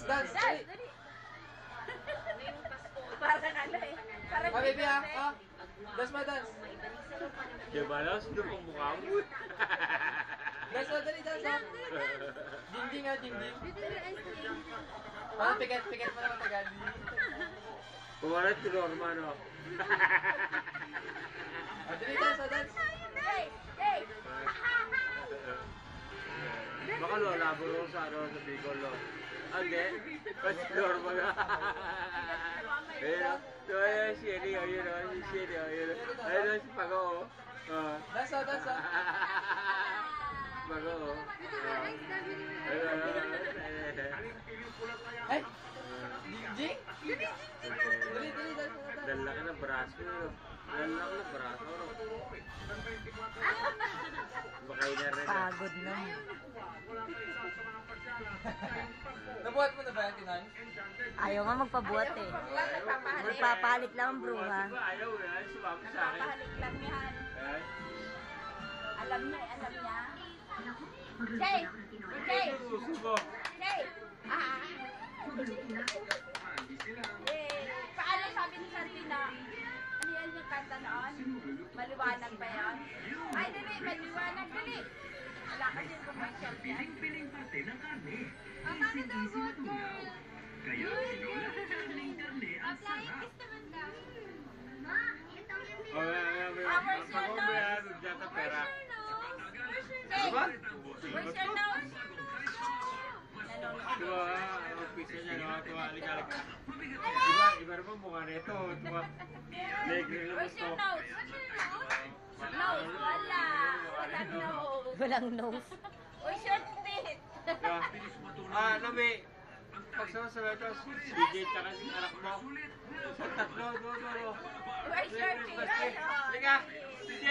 Dance. Dali. Parang ano eh. Parang Baby ah. Dance mo, dance. Diba na? Sino pang mukha mo? Dance mo, dali, dance mo. Ding-ding ah, ding-ding. Parang piket mo naman tagal. Kumalat si Norma, no? Dali, dance. Jay! Baka lo, labo ro sa Bicol, lo. Hindi. Si Norma na. Ayun, si Sherry, ayun, si Sherry, ayun. Ayun, si Pago, Dance ah. Pago, Ay! Ding-ding? Dali, dance mo. Dala ka ng braso, no? Dala ka ng braso, no? Baka yun na rin. Pagod na. Nabuhat mo na ba yan, Tinan? Ayaw nga magpabuhat eh. Magpapahalik lang ang bruha. Ayaw yan, sumama sa akin. Papahalik lang yan. Ay. Alam niya. Jay! Suso ko. Jay! Paano sabi ni Sarina? Ano yan yung kanta noon? Maliwanag ba yan? Ay, dali! Maliwanag, dali! Wala kasi yung commercial yan. Paano daw good girl? Good girl! Applying kiss naman daw. Where's your nose? Pera. Jay! Diba? Where's your nose? Diba, ang pisa niya, no? Halika. Iba naman mukha nito. Diba? Negro lang Where's gusto. your nose? Nose? Wala. Walang nose. Walang nose. Where's your teeth? Nami, pagsama-sama ito, si DJ tsaka si anak mo. Sa tatlo, do. Where's your teeth? Halika, DJ.